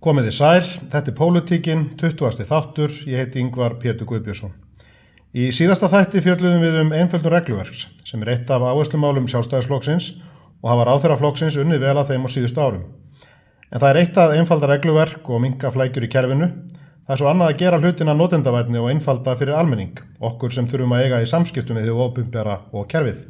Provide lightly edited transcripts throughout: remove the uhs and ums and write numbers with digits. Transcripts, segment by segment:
Komið þið sæl, þetta Pólitíkin, 20. þáttur, ég heiti Ingvar Pétur Guðbjörnsson. Í síðasta þætti fjölluðum við einföldun regluverks, sem eitt af áherslumálum Sjálfstæðisflokksins og hafa ráðherraflokksins unnið vel að þeim á síðustu árum. En það eitt að einfalda regluverk og minnka flækjur í kerfinu, það svo annað að gera hlutina notendavænni og einfalda fyrir almenning, okkur sem þurfum að eiga í samskiptum við hið opinbera og kerfið.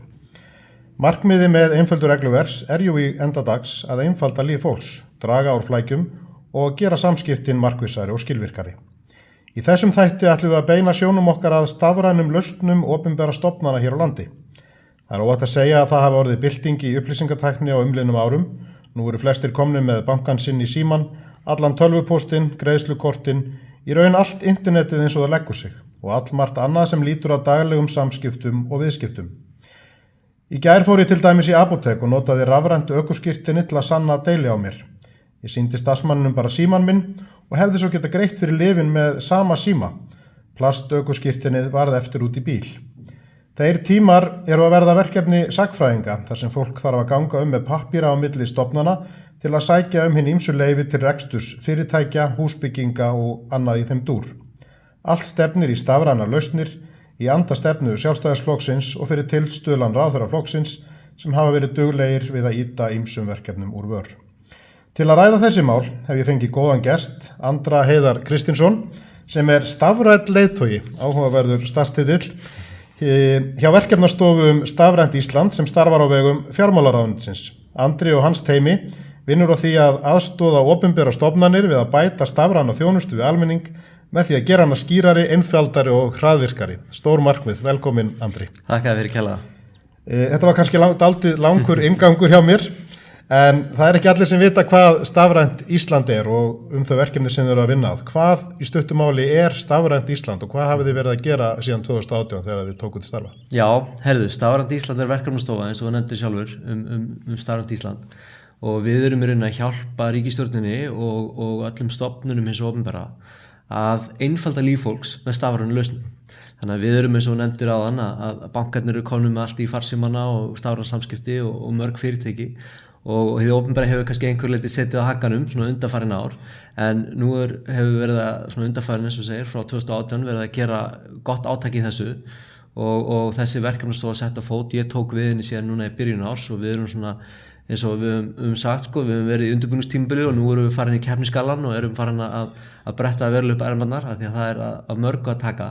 Markmiði með einföldu regluverks jú í enda dags að einfalda líf fólks, draga úr flækjum og gera samskiptin markvissari og skilvirkari. Í þessum þætti ætlum við að beina sjónum okkar að stafrænum lausnum opinbera stofnana hér á landi. Það er óhætt að segja að það hafi orðið bylting í upplýsingatækni á umliðnum árum. Nú eru flestir komnir með bankann sinn í síman, allan tölvupóstinn, greiðslukortin, í raun allt internetið eins og það leggur sig og allmargt annað sem lítur að daglegum samskiptum og viðskiptum. Í gær fór ég til dæmis í apótek og notaði rafrænt ökuskírteini til að sanna deili á mér. Ég sýndi starfsmanninum bara síman minn og hefði svo geta greitt fyrir lyfin með sama síma. Plastökuskírteinið varð eftir út í bíl. Þeir tímar eru að verða verkefni sagnfræðinga þar sem fólk þarf að ganga með pappíra á milli stofnana til að sækja hin ýmsu leyfi til reksturs fyrirtækja, húsbygginga og annað í þeim dúr. Allt stefnir í stafrænar lausnir, í anda stefnu Sjálfstæðisflokksins og fyrir tilstuðlan ráðherraflokksins sem hafa verið duglegir við að ýta ýmsum verkefnum úr vör. Til að ræða þessi mál hef ég fengið góðan gest, Andra Heiðar Kristinsson, sem stafrænn leiðtogi, áhugaverður starfstitill, hjá verkefnastofu Stafrænt Ísland sem starfar á vegum fjármálaráðuneytisins. Andri og hans teymi vinnur á því að aðstoða opinbera stofnanir við að bæta stafræna þjónustu við almenning með því að gera hana skýrari, einfaldari og hraðvirkari. Stór markmið, velkomin Andri. Þakka fyrir kærlega. Þetta var kannski dálítið langur inngangur hjá mér. En það ekki allir sem vita hvað Stafrænt Ísland og þau verkefni sem þau eru að vinna að. Hvað í stuttu máli Stafrænt Ísland og hvað hafið þið verið að gera síðan 2018 þegar þið tókuð til starfa? Já, Stafrænt Ísland verkefnastofa eins og þú nefndir sjálfur um Stafrænt Ísland og við erum í rauninni að hjálpa ríkisstjórninni og öllum stofnunum hins opinbera að einfalda líf fólks með stafrænum lausnum. Þannig að við erum eins og þú nefndir áðan að bankarnir eru komnir með allt í farsímana og stafræn samskipti og mörg fyrirtæki. Og hið opinbera hefur kannski einhver leyti setið á hakanum svona undanfarin ár en nú hefur verið að svona undanfarin eins og segir frá 2018 verið að gera gott átak í þessu og þessi verkefnastofa sett á fót, ég tók við henni síðan núna í byrjun árs og við erum svona eins og við höfum sagt við höfum verið í undirbúningstímabili og nú erum við farin í keppnisgalann og erum farin að bretta verulega upp ermarnar af því að það að mörgu að taka.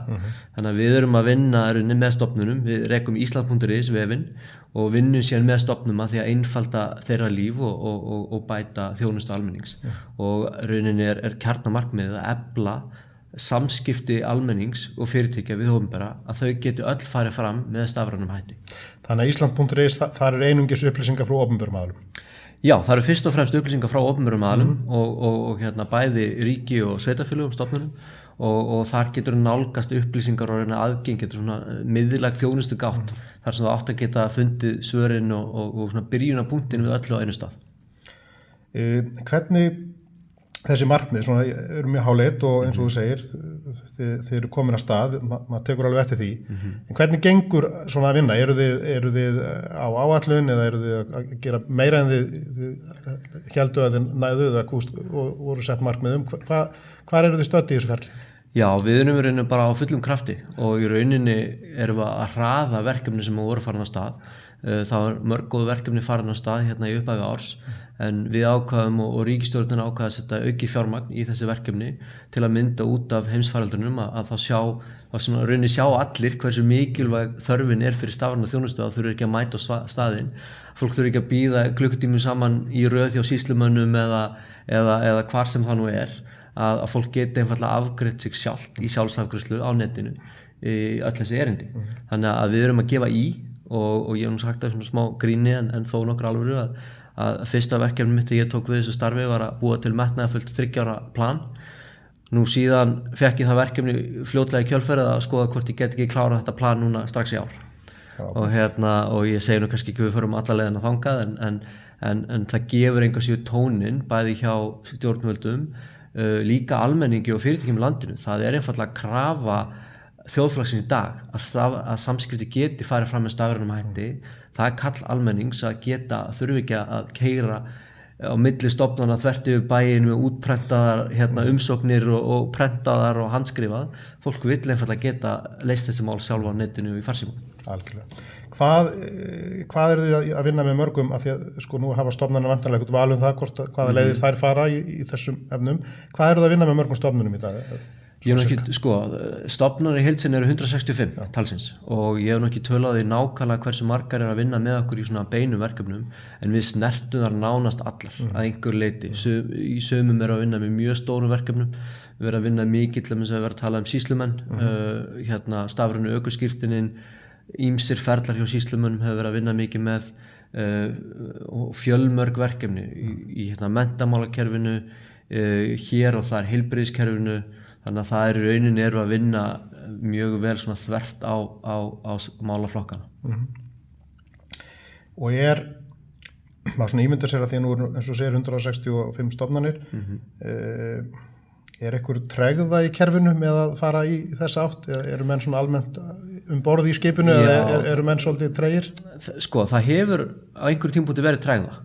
Þannig að við erum að vinna með stofnunum, við rekum Ísland.is vefinn og vinnum síðan með stofnum að því að einfalda þeirra líf og bæta þjónustu almennings. Og rauninni kjarnamarkmiðið að efla samskipti almennings og fyrirtækja við opinbera að þau geti öll farið fram með stafrænum hætti. Þannig að Ísland.is þar einungis upplýsingar frá opinberum aðilum? Já, það eru fyrst og fremst upplýsingar frá opinberum aðilum og bæði ríki og sveitarfélögum stofnunum og þar getur nálgast upplýsingar og aðgengi getur svona miðlæg þjónustu gátt þar sem það átt að geta fundið svörin og svona byrjunarpunktinn við öllu á einu stað. Hvernig þessi markmið svona eru mjög háleit og eins og þú segir þið eru komin að stað, maður tekur alveg eftir því en hvernig gengur svona að vinna? Eru þið á áætlun eða eru þið að gera meira en þið héldu að þið næðu eða voru sett markmið hvar eru þið stödd í þessu ferli? Já, við erum í rauninni bara á fullum krafti og í rauninni erum við að hraða verkefni sem voru farin á stað. Það var mörg góð verkefni farin á stað í upphafi árs en við ákvaðum og ríkisstjórnin ákvaði að setja auki fjármagn í þessi verkefni til að mynda út af heimsfaraldrinum að rauninni sjá allir hversu mikilvæg þörfin fyrir stafræna þjónustu að þurfi ekki að mæta á staðinn. Fólk þurfi ekki að bíða klukkutímum saman í röð hjá sýslumönnum eða hvar sem það nú að fólk geti einfaldlega afgreitt sig sjálft í sjálfsafgreiðslu á netinu í öll þessi erindi. Þannig að við erum að gefa í og ég hef nú sagt það svona smá gríni en þó nokkur alvöru að fyrsta verkefni mitt þegar ég tók við þessu starfi var að búa til metnaðarfullt 3 ára plan. Nú síðan fekk ég það verkefni fljótlega í kjölfarið að skoða hvort ég get ekki klárað þetta plan núna strax í ár. Og ég segi nú kannski ekki við förum alla leiðina þangað en það gefur enga síður tóninn bæði hjá stjórnvöldum líka almenningi og fyrirtækjum í landinu. Það einfaldlega krafa þjóðfélagsins í dag að samskipti geti farið fram með stafrænum hætti. Það kall almennings að geta þurfi ekki að keyra á milli stofnana þvert yfir bæinn með útprentaðar umsóknir og prentaðar og handskrifað. Fólk vill einfaldlega geta leyst þessi mál sjálf á netinu í farsíma. Algjörlega. Hvað eru þið að vinna með mörgum, af því að sko nú hafa stofnanir vantanlega eitthvað val það, hvaða leiðir þær fara í þessum efnum. Hvað eru þið að vinna með mörgum stofnunum í dag? Ég hef ekki, stofnanir í heild sinni eru 165 talsins og ég hef ekki tölað því nákvæmlega hversu margar að vinna með okkur í svona beinum verkefnum, en við snertum þar nánast allar að einhver leiti. Í sömum að vinna með mjög stórum verkefnum, við erum að vinna mikið til þess að vera að tala sýslumenn, stafrænu ökuskírteinin, ýmsir ferlar hjá sýslumönnum hefur verið að vinna mikið með og fjölmörg verkefni í menntamálakerfinu, hér og þar heilbrigðiskerfinu. Þannig að það er í rauninni að vinna mjög vel svona þvert á málaflokkana. Og maður svona ímyndar sér að því nú er eins og segir 165 stofnanir, er einhver tregða í kerfinu með að fara í þessa átt? Eru menn svona almennt borð í skipinu eða eru menn svolítið tregir? Það hefur á einhverjum tímpúti verið tregða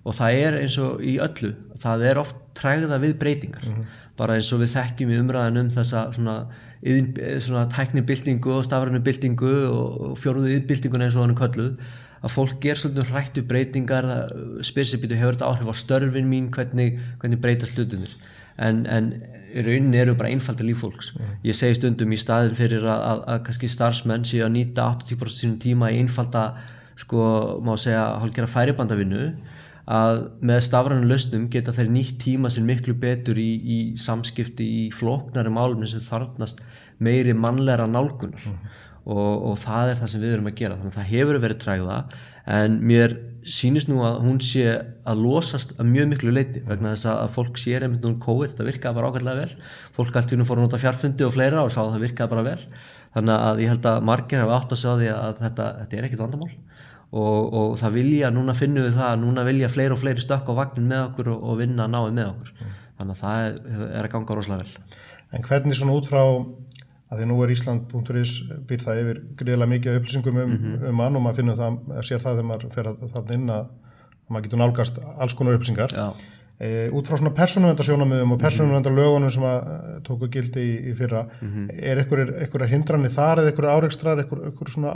og það eins og í öllu, það oft tregða við breytingar. Bara eins og við þekkjum í umræðan þessa svona tæknibyltingu og stafrænu byltingu og fjórðu iðnbyltinguna eins og hann kölluð, að fólk svolítið hrætt við breytingar, spyr sig býtu hefur þetta áhrif á störfin mín, hvernig breytast hlutinir. En í rauninni eru bara einfalda líf fólks. Ég segi stundum í staðin fyrir að kannski starfsmenn séu að nýta 80% sínum tíma í einfalda, má segja, hálfgerða færibandavinnu, að með stafrænum lausnum geta þeir nýtt tíma sinn miklu betur í samskipti í flóknari málum sem þarfnast meiri mannlegra nálgunar og það það sem við erum að gera. Þannig að það hefur verið tregða, en mér sýnist nú að hún sé að losast að mjög miklu leyti vegna þess að fólk sér einmitt nú COVID, það virkaði bara ágætlega vel. Fólk allt í einu fór að nota fjarfundi og fleira og sá að það virkaði bara vel. Þannig að ég held að margir hafa átt að sjá því að þetta ekkert vandamál. Og það núna finnum við það að núna vilja fleiri og fleiri stökk á vagnin með okkur og vinna náið með okkur. Þannig að það að ganga rosalega vel. En hvernig svona út frá, að því nú Ísland.is býr það yfir gríðarlega mikið upplýsingum mann og maður finnur það, sér það þegar maður fer þarna inn að maður getur nálgast alls konar upplýsingar. Út frá svona persónuverndarsjónarmiðum og persónuverndarlögunum sem tóku gildi í fyrra, einhverjar hindranir þar eða einhverjar árekstrar, einhver svona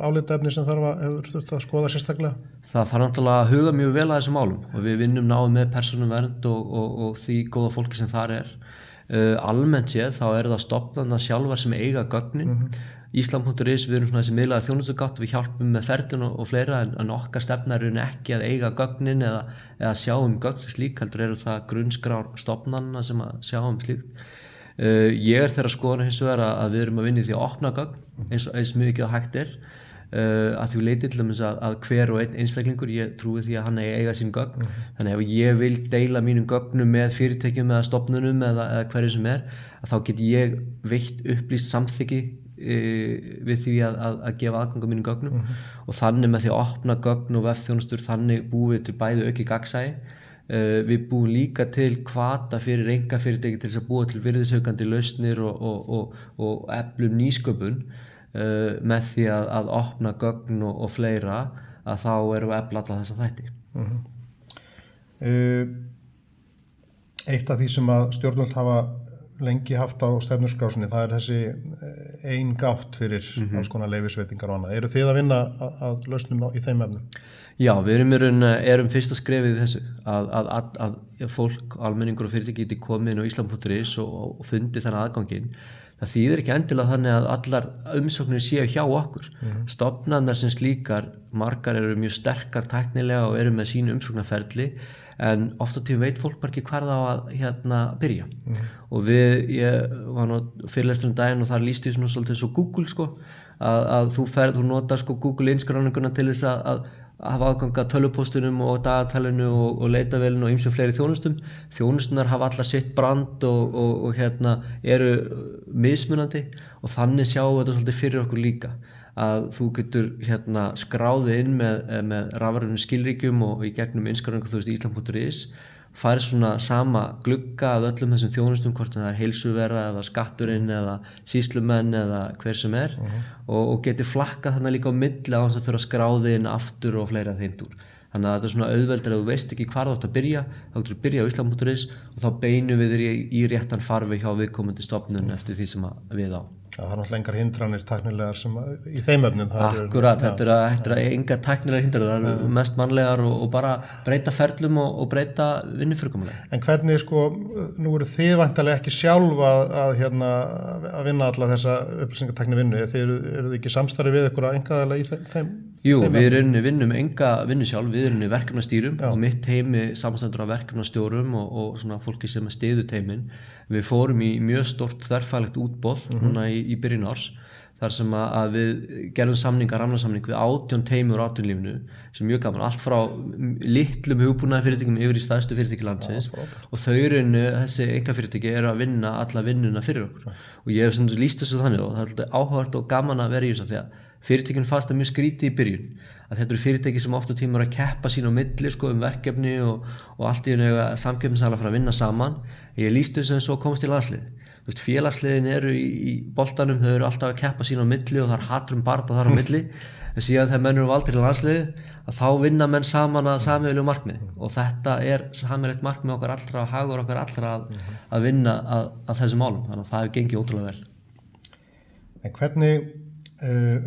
álitaefni sem hefur þurft að skoða sérstaklega? Það þarf náttúrulega að huga mjög vel að þessum málum og við vinnum náið með persónuvernd og því góða fólki sem þar er. Almennt séð þá það stofnanirnar sjálfar sem eiga gögnin. Ísland.is, við erum svona þessi miðlæga þjónustugátt, við hjálpum með ferðun og fleira, en okkar stefna er ekki að eiga gögnin eða sjá gögn slík, heldur það grunnskrár stofnanna sem að sjá slíkt. Ég þeirra skoðunar hins vegar að við erum að vinna í því að opna gögn eins mikið að hægt að því leiti til dæmis að hver og einn einstaklingur, ég trúi því að hann eiga sín gögn. Þannig ef ég vil deila mínum gögnum með fyrirtækjum eða stofnunum eða hverju sem þá get ég veitt upplýst samþykki við því að gefa aðgang á mínum gögnum og þannig með því að opna gögn og vefþjónustur, þannig búum við til bæði aukið gagnsæi. Við búum líka til hvata fyrir einkafyrirtæki til þess að búa til virðisaukandi lausnir og eflum nýsköpun með því að opna gögn og fleira, að þá erum við að efla alla þessa þætti. Eitt af því sem að stjórnvöld hafa lengi haft á stefnuskrásinni, það þessi ein gátt fyrir alls konar leyfisveitingar og annað. Eru þið að vinna að lausnum í þeim efnum? Já, við erum fyrsta skrefið í þessu að fólk, almenningur og fyrirtæki geti komið inn á Ísland.is og fundið þennan aðganginn. Það þýðir ekki endilega þannig að allar umsóknir séu hjá okkur. Stofnanirnar sem slíkar, margar eru mjög sterkar tæknilega og eru með sínu umsóknarferli, en oft á tíma veit fólk bara ekki hvar það á að byrja. Og ég var nú fyrirlestur daginn og þar lýsti ég svolítið svo Google að þú notar Google innskráninguna til þess að hafa aðgang að tölvupóstunum og dagatalinu og leitavélinu og ýmsum fleiri þjónustum. Þjónustunar hafa allar sitt brand og eru mismunandi og þannig sjáum við þetta svolítið fyrir okkur líka. Að þú getur skráði inn með rafrænum skilríkjum og í gegnum innskráningu Ísland.is, færð svona sama glugga af öllum þessum þjónustum, hvort það heilsuvera eða skatturinn eða sýslumenn eða hver sem og getur flakkað þarna líka á milli á þess að þurfa skráði inn aftur og fleira þeim túr. þannig að þetta er svona auðveldur ef þú veist ekki hvar þú átt að byrja, þá getur þú byrja á Ísland.is og þá beinum við þér í réttan farveg hjá viðkomandi stofnun eftir því sem við á. Já, það er náttúrulega engar hindranir tæknilegar sem í þeim efnum. Akkurat, þetta er engar tæknilegar hindranir, það er mest mannlegar og bara breyta ferlum og breyta vinnufyrirkomulag. En hvernig nú eru þið væntanlega ekki sjálf að vinna alla þessa upplýsingatækni vinnu, eru þið ekki samstarfi við ykkur að einkaaðila í þeim? Jú, við vinnum enga vinnu sjálf, við erum í verkefnastýrum og mitt teimi samanstendur af verkefnastjórum og svona fólki sem styður teimin. Við fórum í mjög stort þverfaglegt útboð núna í byrjun árs þar sem að við gerðum rammasamning við 18 teimi úr atvinnulífinu sem mjög gaman, allt frá litlum hugbúnaði fyrirtækjum yfir í stærstu fyrirtæki landsins og þessi einkafyrirtæki eru að vinna alla vinnuna fyrir okkur og ég hef lýst þessu þannig og það er alltaf áhugavert og gaman að vera í þessu því að fyrirtækjum fannst það mjög skrítið í byrjun að þetta eru fyrirtæki sem ofta tíma eru að keppa sín á milli verkefni og allt í einu samkeppnisaðilar fara að vinna saman. Ég lýsti þessu en svo komast í landslið. Félagsliðin eru í boltanum, þau eru alltaf að keppa sín á milli og það er hatrum barða þar á milli en síðan þegar menn eru valdir í landsliði að þá vinna menn saman að sameiginlegu markmiði og þetta er sameiginlegt markmið okkar allra og hagur okkar allra að vinna að þessum málum, þannig að það hefur gengið ótrúlega vel. En hvernig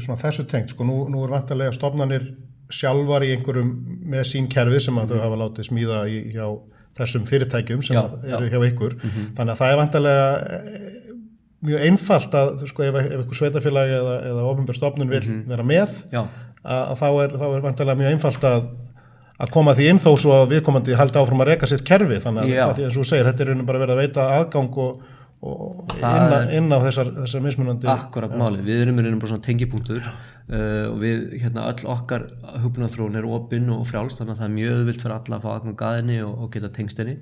svona þessu tengt, nú er vantarlega stofnanir sjálfar í einhverjum með sín kerfi sem að þau hafa látið smíða hjá þessum fyrirtækjum sem eru hjá ykkur, þannig að það er vantarlega mjög einfalt að ef einhver sveitarfélag eða opinber stofnun vil vera með, að þá er vantarlega mjög einfalt að koma því inn þó svo að viðkomandi haldi áfram að reka sitt kerfi, þannig að því eins og þú segir, þetta er bara verið að veita aðgang og inn á þessar mismunandi. Akkurat málið, við erum bara svona tengipunktur og við öll okkar hugbúnaðarþróun er opin og frjálst þannig að það er mjög auðvelt fyrir alla að fá aðgang að henni og geta tengst henni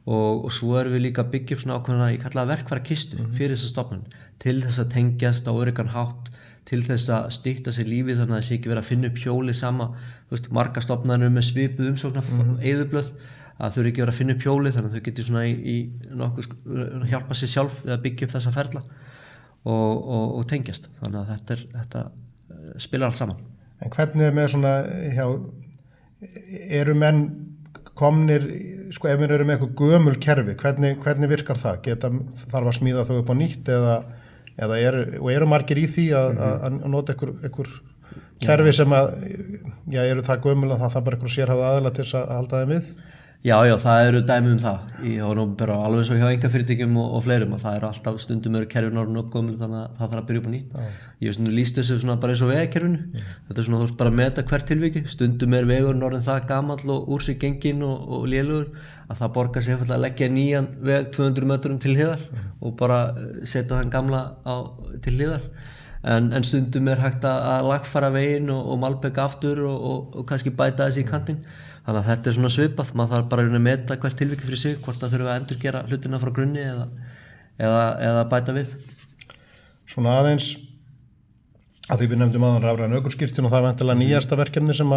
og svo erum við líka að byggja upp svona ákveðna ég kalla verkfærakistu fyrir þessa stofnun til þess að tengjast á öruggan hátt til þess að stytta sér lífið þannig að það sé ekki vera að finna upp hjólið sama margar stofnanir með svipuð umsóknar eyðublöð að þau eru ekki verið að finna upp hjólið þannig að þau getur svona í nokkuð hjálpa sér sjálf við að byggja upp þessa ferla og tengjast þannig að þetta spilar allt saman. En hvernig með svona eru menn komnir ef menn eru með eitthvað gömul kerfi hvernig virkar það? Þarf að smíða þau upp á nýtt eða eru margir í því að nota einhver kerfi sem eru það gömul að það bara einhver sérhæfða aðila til þess að halda þeim við? Já, það eru dæmi það bara alveg svo hjá einkafyrirtækjum og fleirum og það eru alltaf stundum eru kerfin orðin og gömul þannig að það þarf að byrja upp á nýtt. Ég hef stundum lýst þessu svona bara eins og vegakerfinu. Þetta er svona þú ert bara að meta hvert tilviki. Stundum er vegurinn orðin það gamall og úr sig genginn og lélugur að það borgar sig einfaldlega að leggja nýjan veg 200 metrum til hliðar og bara setja þann gamla til hliðar. En stundum er hægt að lagfæra veginn og malbeka aftur og kannski bæta þessi í kantinn. Þannig að þetta er svona svipað, maður þarf bara að meta hvert tilviki fyrir sig, hvort það þurfa að endurgera hlutina frá grunni eða bæta við. Svona aðeins, að því við nefndum aðan rafræna ökuskírteini og það er væntanlega nýjasta verkefni sem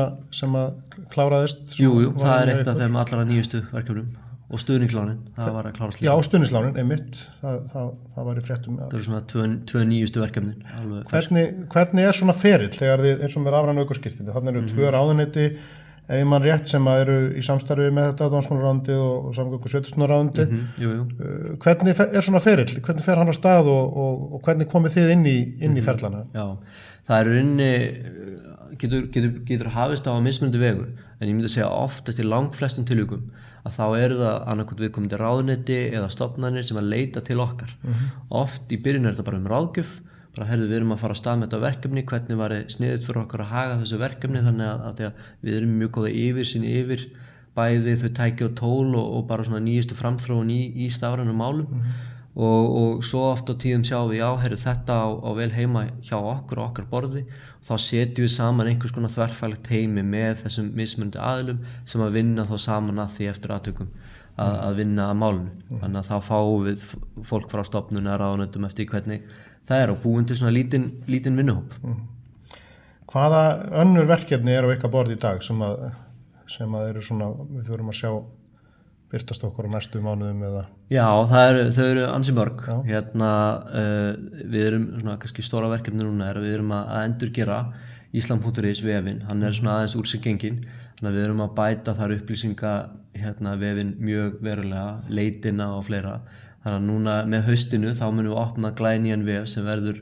að kláraðist. Jú, það er eitt af þeim allra nýjustu verkefnum og stuðningslánin, það var að klárast líka. Já, stuðningslánin, einmitt, það var í fréttum. Það eru svona tvö nýjustu verkefnin. Hvernig er svona ferill þegar þið eins og með rafræna ökuskírteini? Þarna eru tvö ráðuneyti ef ég mann rétt sem eru í samstarfi með þetta dómsmálaráðuneytið og samgöngu- og sveitarstjórnarráðuneytið. Hvernig er svona ferill? Hvernig fer hann á stað og hvernig komið þið inn í ferlana? Já, það eru getur hafist á mismunandi vegu en ég myndi að segja oftast í langflestum tilvikum að þá eru það annarkvæmt viðkomandi ráðuneyti eða stofnanir sem að leita til okkar. Oft í byrjun er þetta bara ráðgjöf bara við erum að fara á stað með þetta verkefni, hvernig var sniðugt fyrir okkur að haga þessu verkefni þannig að við erum mjög góða yfir bæði þau tæki og tól og bara svona nýjustu framþróun í stafrænum málum og svo oft á tíðum sjáum við þetta á vel heima hjá okkur og okkar borði og þá setjum við saman einhvers konar þverfaglegt heimi með þessum mismunandi aðilum sem að vinna þá saman að því eftir atvikum að vinna að málinu þannig að þá fáum við fólk frá stofnun eða ráðuneytum eftir hvernig það er og búin til svona lítinn vinnuhóp. Hvaða önnur verkefni eru á ykkar borði í dag sem að eru svona, við förum að sjá birtast okkur á næstu mánuðum eða? Já, þau eru ansi mörg. Við erum svona kannski stóra verkefni núna við erum að endurgera Ísland.is vefinn, hann er svona aðeins úr sig genginn. þannig að við erum að bæta þar upplýsinga vefinn mjög verulega, leitina og fleira, þannig að núna með haustinu þá munum við opna glænýjan vef sem verður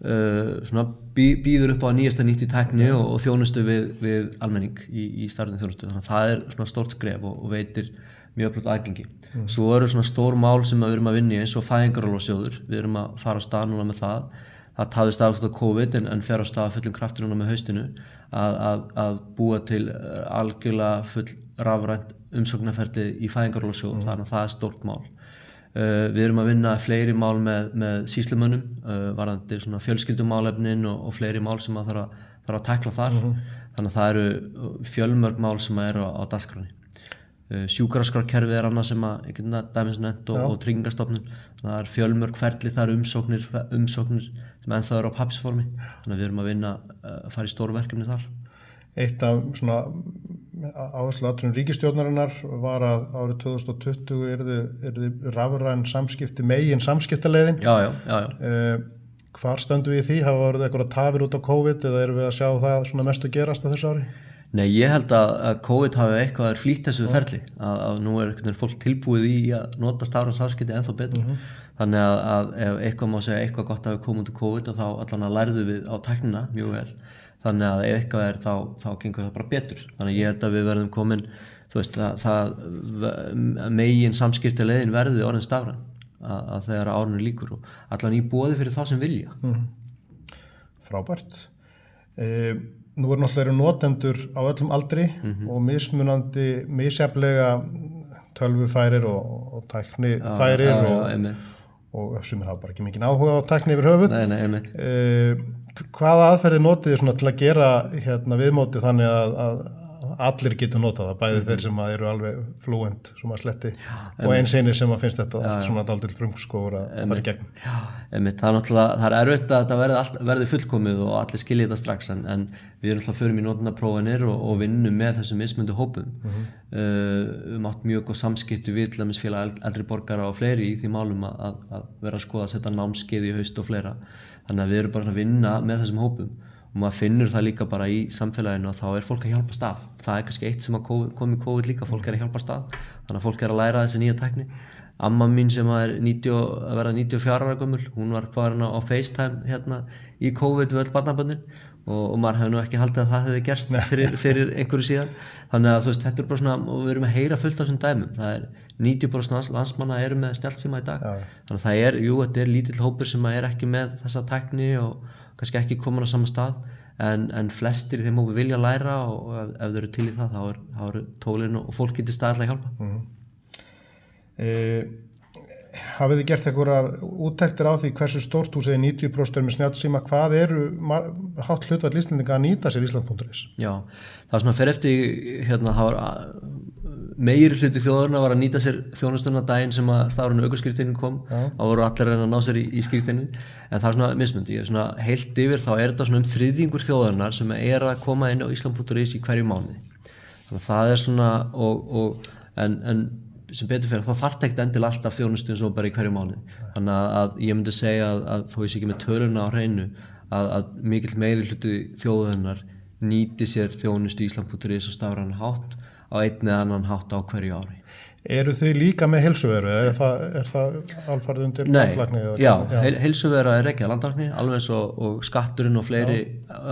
svona býður upp á nýjasta nýtt í tækni og þjónustu við almenning í starfandi þjónustu, þannig að það svona stórt skref og veitir mjög öflugt aðgengi. Svo eru svona stór mál sem við erum að vinna í eins og fæðingarorlofssjóður, við erum að fara á stað núna með það tafðist af COVID en fer á stað fullum krafti núna með haustinu að búa til algjörlega full rafrænt umsóknarferli í fæðingarorlofssjóð, þannig að það er stórt mál. Við erum að vinna fleiri mál með sýslumönnum varðandi svona fjölskyldumálefnin og fleiri mál sem að þarf að tækla þar, þannig að það eru fjölmörg mál sem eru á dagskránni. Sjúkraskrárkerfið er annað sem að dæmis nefnt og Tryggingastofnun, það er fjölmörg ferli, það eru umsóknir sem ennþá eru á pappírsformi, þannig að við erum að vinna að fara í stóru verkefni þar. Eitt af svona áhersluatriðum ríkisstjórnarinnar var að árið 2020 yrði rafræn samskipti megin samskiptaleiðin. Já. Hvar stöndum við í því? Hafa verið eitthvað tafir út á COVID eða erum við að sjá það svona mestu gerast á þessu ári? Nei, ég held að COVID hafi eitthvað flýtt þessu ferli, að nú er fólk tilbúið í að nota stafræn samskipti ennþá betur. Þannig að ef eitthvað má segja eitthvað gott hafi komið út á COVID og þá allan að lærðu við á tæknina mjög vel. Þannig að ef eitthvað er þá gengur það bara betur. Þannig að ég held að við verðum komin, þú veist, það megin samskiptaleiðin verði orðin stafræn að þegar árinu lýkur og allan í boði fyrir þá sem vilja. Frábært. Nú er náttúrulega notendur á öllum aldri og misjafnlega tölvufærir og tæknifærir og sumir hafa bara ekki mikinn áhuga á tækni yfir höfuð. Nei. Hvaða aðferðir notið svona til að gera viðmótið þannig að allir getur notað það, bæði þeir sem eru alveg fluent, sem að sletti, og eins einir sem að finnst þetta allt svona dálítill frumskógur að fara í gegnum. Það er náttúrulega, það er erfitt að þetta verði fullkomið og allir skilji þetta strax, en við erum förum í notendaprófanir og vinnum með þessum mismunandi hópum. Átt mjög góð samskipti við til dæmis félag eldri borgara og fleiri í því málum að vera að skoða að setja námskeið í haust og fleira. Þannig að við erum bara að vinna með þessum hópum og maður finnur það líka bara í samfélaginu og þá er fólk að hjálpa stað. Það er kannski eitt sem að kom í COVID líka, fólk er að hjálpa stað, þannig að fólk er að læra þessi nýja tækni. Amma mín sem er að verða 94 ára gömul, hún var farin á FaceTime í COVID við öll barnabörnin og maður hefði nú ekki haldið að það hefði gerst fyrir einhverju síðan. Þannig að þú veist, þetta er bara svona, og við erum að heyra fullt af þessum dæmum. Það er 90% landsmanna eru með snjallsíma í dag. Þannig að það er, þetta er lítill hópur sem er ekki með þessa tækni og kannski ekki komin á sama stað, en flestir í þeim hópi vilja læra og ef þau eru til í það, þá eru tólin og fólk getur staðilega að hjálpa. Hafið þið gert einhverjar úttektir á því hversu stórt hús 90% með snjallsíma, hvað eru hátt hlutfall Íslendinga að nýta sér Ísland.is? Já, það er svona fer eftir það var meiri hluti þjóðarinnar var að nýta sér þjónustuna daginn sem að stafrænu ökuskírteinin kom, þá voru allir að ná sér í skírteinin, en það er svona mismundi, svona heilt yfir þá er þetta svona þriðjungur þjóðarinnar sem er að koma inn á Ísland.is í hverju mánuði. Þannig að það er svona en sem betur fyrir þá þarf ekkert endilega alltaf þjónustu eins og bara í hverju mánuði. Þannig að ég myndi segja að þó ég sé ekki með töluna á hreinu að mikill meiri hluti þjóðarinnar nýti sér þjónustu Ísland.is og stafrænan hátt á einn eða annan hátt á hverju ári. Eru þið líka með heilsuveru eða er það alfarið undir landlækni? Já, heilsuvera er ekki að landlækni, alveg eins og skatturinn og fleiri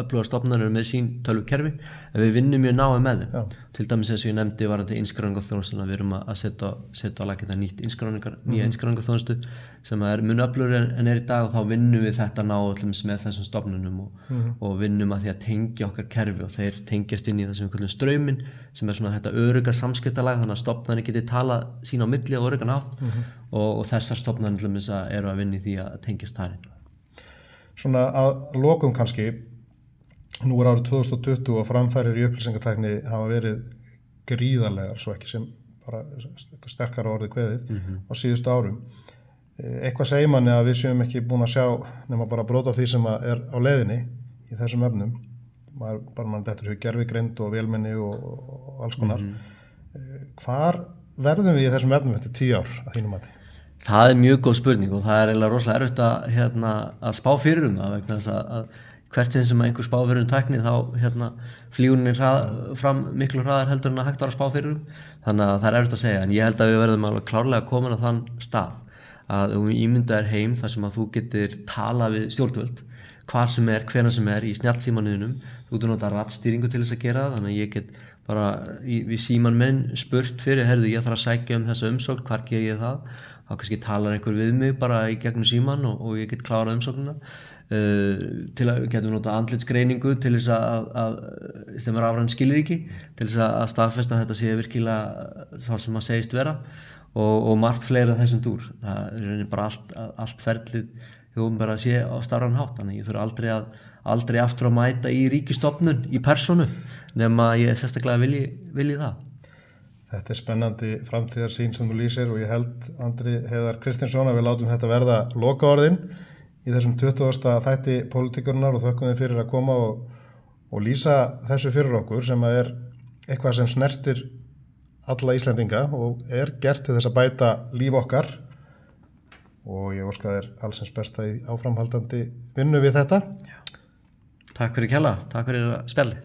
öflugar stofnanir eru með sín tölvukerfi, en við vinnum mjög náið með þeim. Til dæmis eins og ég nefndi varðandi innskráningarþjónustuna, við erum að setja á laggirnar nýja innskráningarþjónustu sem er mun öflugri en er í dag og þá vinnum við þetta náið með þessum stofnunum og vinnum að því að tengja okkar kerfi og þeir tengjast inn í það sem við kallum strauminn, sem er svona þetta örugga samskiptalag, þannig að stofnanir geti talað sín á milli á öruggan hátt og þessar stofnanir eru að vinna í því að tengjast þar inn. Svona að lokum kannski, nú er árið 2020 og framfærir í upplýsingatækni hafa verið gríðarlegar, svo ekki sem bara sterkara orðið kveðið á síðustu árum. Eitthvað segir manni að við séum ekki búin að sjá nema bara brot af því sem er á leiðinni í þessum efnum. Mann dettur gervigreind og vélmenni og alls konar. Hvar verðum við í þessum efnum eftir 10 ár að þínum mati? Það er mjög góð spurning og það er eiginlega rosalega erfitt að spá fyrir það vegna þess að hvert sinn sem einhver spá fyrir tækni þá flýgunin fram miklu hraðar heldur en að hægt var að spá fyrir þannig að það er erfitt að segja en ég held að við verðum alveg klárlega komin á þann stað að þú ímyndaðir heim þar sem að þú getur tala við stjórnvöld hvar sem hvenær sem í snjallsímaninum þú getur notað rattstýringu til þess að gera það þannig að ég get bara við síman minn spurt fyrir, heyrðu ég þarf að sækja þessa umsókn, hvar ger ég það þá kannski talar einhver við mig bara í gegnum síman og ég get klárað umsóknina til að getum notað andlitsgreiningu til þess að sem rafræn skilríki til þess að staðfesta að þetta sé virkilega það sem að segist vera og margt fleira þessum dúr það bara allt ferlið þú bara sé á starran hátt þannig ég þurfi aldrei aftur að mæta í ríkistofnun í persónu nema ég sérstaklega vilji það. Þetta spennandi framtíðarsýn sem þú lýsir og ég held Andri Heiðar Kristinsson að við látum þetta verða lokaorðin í þessum 20. þætti Pólitíkurinnar og þökkum þeim fyrir að koma og lýsa þessu fyrir okkur sem að eitthvað sem snertir alla Íslendinga og gert til þess að bæta líf okkar og ég óska þér allsins besta í áframhaldandi vinnu við þetta. Takk fyrir kjalla, takk fyrir spjalli.